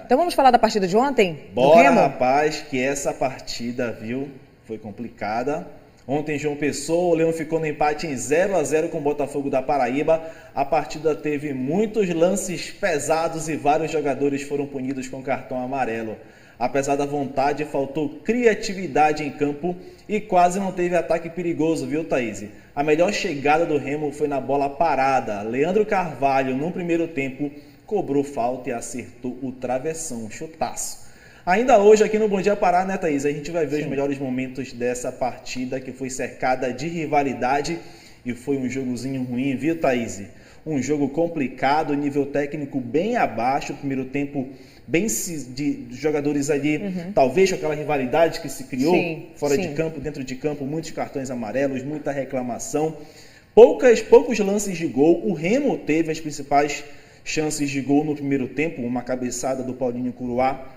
Então vamos falar da partida de ontem? Bora, rapaz, que essa partida, viu, foi complicada. Ontem, João Pessoa, o Leão ficou no empate em 0-0 com o Botafogo da Paraíba. A partida teve muitos lances pesados e vários jogadores foram punidos com cartão amarelo. Apesar da vontade, faltou criatividade em campo e quase não teve ataque perigoso, viu, Thaís? A melhor chegada do Remo foi na bola parada. Leandro Carvalho, no primeiro tempo, cobrou falta e acertou o travessão, um chutaço. Ainda hoje aqui no Bom Dia Pará, né, Thaís? A gente vai ver os melhores momentos dessa partida que foi cercada de rivalidade e foi um jogozinho ruim, viu, Thaís? Um jogo complicado, nível técnico bem abaixo, o primeiro tempo bem de jogadores ali, talvez com aquela rivalidade que se criou fora de campo, dentro de campo, muitos cartões amarelos, muita reclamação, poucos lances de gol. O Remo teve as principais chances de gol no primeiro tempo, uma cabeçada do Paulinho Curuá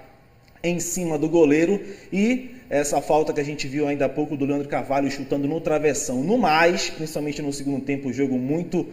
em cima do goleiro e essa falta que a gente viu ainda há pouco do Leandro Carvalho chutando no travessão. No mais, principalmente no segundo tempo, o jogo muito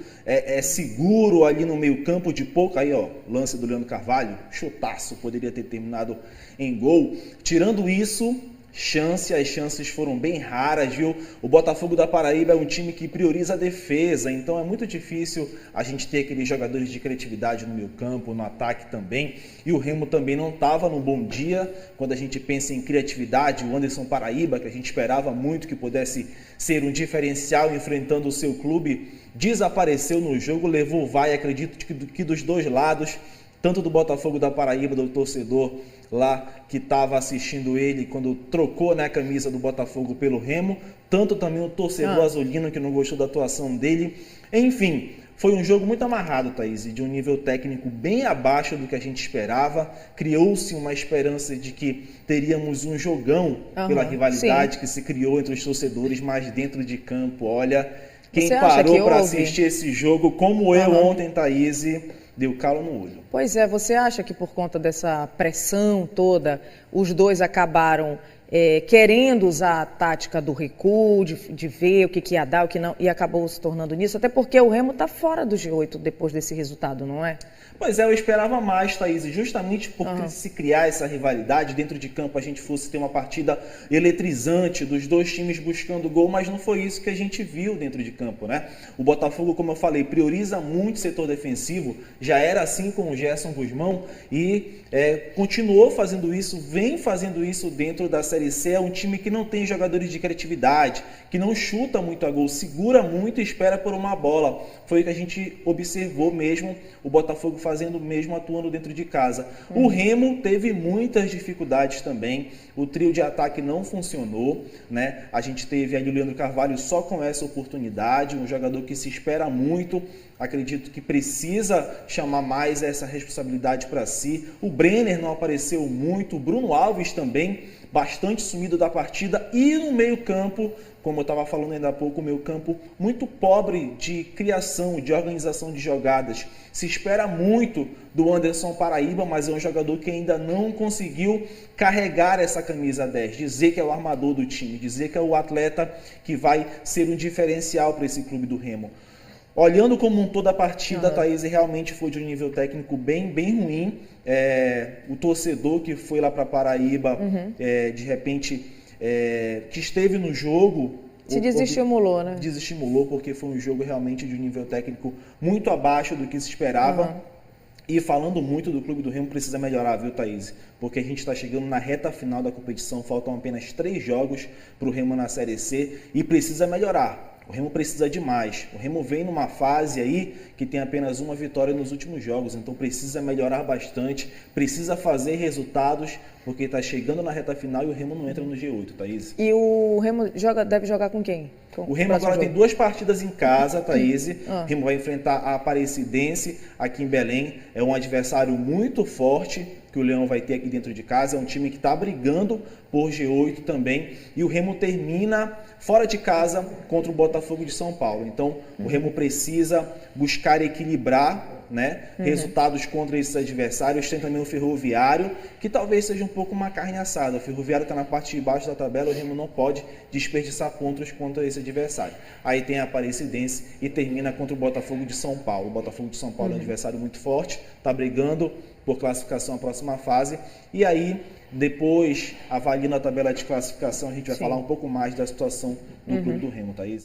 seguro ali no meio campo de pouco. Aí, ó, lance do Leandro Carvalho, chutaço, poderia ter terminado em gol. Tirando isso, as chances foram bem raras, viu? O Botafogo da Paraíba é um time que prioriza a defesa, então é muito difícil a gente ter aqueles jogadores de criatividade no meio campo, no ataque também. E o Remo também não estava num bom dia. Quando a gente pensa em criatividade, o Anderson Paraíba, que a gente esperava muito que pudesse ser um diferencial enfrentando o seu clube, desapareceu no jogo, levou vai, acredito que dos dois lados, tanto do Botafogo da Paraíba, do torcedor lá que estava assistindo ele quando trocou, né, a camisa do Botafogo pelo Remo, tanto também o torcedor azulino que não gostou da atuação dele. Enfim, foi um jogo muito amarrado, Thaís, de um nível técnico bem abaixo do que a gente esperava. Criou-se uma esperança de que teríamos um jogão pela rivalidade que se criou entre os torcedores, mas dentro de campo, olha, quem parou para assistir esse jogo, como eu ontem, Thaís, deu calo no olho. Pois é, você acha que por conta dessa pressão toda, os dois acabaram querendo usar a tática do recuo, de ver o que ia dar, o que não, e acabou se tornando nisso? Até porque o Remo está fora do G8 depois desse resultado, não é? Pois é, eu esperava mais, Thaís, justamente por se criar essa rivalidade, dentro de campo a gente fosse ter uma partida eletrizante dos dois times buscando gol, mas não foi isso que a gente viu dentro de campo, né? O Botafogo, como eu falei, prioriza muito o setor defensivo, já era assim com o Gerson Guzmão e continuou fazendo isso, vem fazendo isso dentro da Série C. É um time que não tem jogadores de criatividade, que não chuta muito a gol, segura muito e espera por uma bola. Foi o que a gente observou mesmo, o Botafogo fazendo mesmo, atuando dentro de casa. O Remo teve muitas dificuldades também, o trio de ataque não funcionou, né? A gente teve ali o Leandro Carvalho só com essa oportunidade, um jogador que se espera muito, acredito que precisa chamar mais essa responsabilidade para si. O Brenner não apareceu muito, o Bruno Alves também, bastante sumido da partida, e no meio campo, como eu estava falando ainda há pouco, o meio campo muito pobre de criação, de organização de jogadas. Se espera muito do Anderson Paraíba, mas é um jogador que ainda não conseguiu carregar essa camisa 10, dizer que é o armador do time, dizer que é o atleta que vai ser um diferencial para esse clube do Remo. Olhando como um todo a partida, Thaís, realmente foi de um nível técnico bem ruim. O torcedor que foi lá para Paraíba, de repente, que esteve no jogo... Se desestimulou, né? Desestimulou, porque foi um jogo realmente de um nível técnico muito abaixo do que se esperava. E falando muito do Clube do Remo, precisa melhorar, viu, Thaís? Porque a gente está chegando na reta final da competição, faltam apenas 3 jogos para o Remo na Série C e precisa melhorar. O Remo precisa de mais. O Remo vem numa fase aí que tem apenas uma vitória nos últimos jogos, então precisa melhorar bastante, precisa fazer resultados, porque está chegando na reta final e o Remo não entra no G8, Thaís. E o Remo deve jogar com quem? O Remo agora tem 2 partidas em casa, Thaís. O Remo vai enfrentar a Aparecidense aqui em Belém. É um adversário muito forte que o Leão vai ter aqui dentro de casa. É um time que está brigando por G8 também. E o Remo termina fora de casa contra o Botafogo de São Paulo. Então, o Remo precisa buscar equilibrar, né, resultados contra esses adversários. Tem também o Ferroviário, que talvez seja um pouco uma carne assada. O Ferroviário está na parte de baixo da tabela, o Remo não pode desperdiçar pontos contra esse adversário. Aí tem a Aparecidense e termina contra o Botafogo de São Paulo. O Botafogo de São Paulo é um adversário muito forte, está brigando por classificação à próxima fase. E aí, depois, avaliando a tabela de classificação, a gente vai falar um pouco mais da situação do Clube do Remo, Thaís.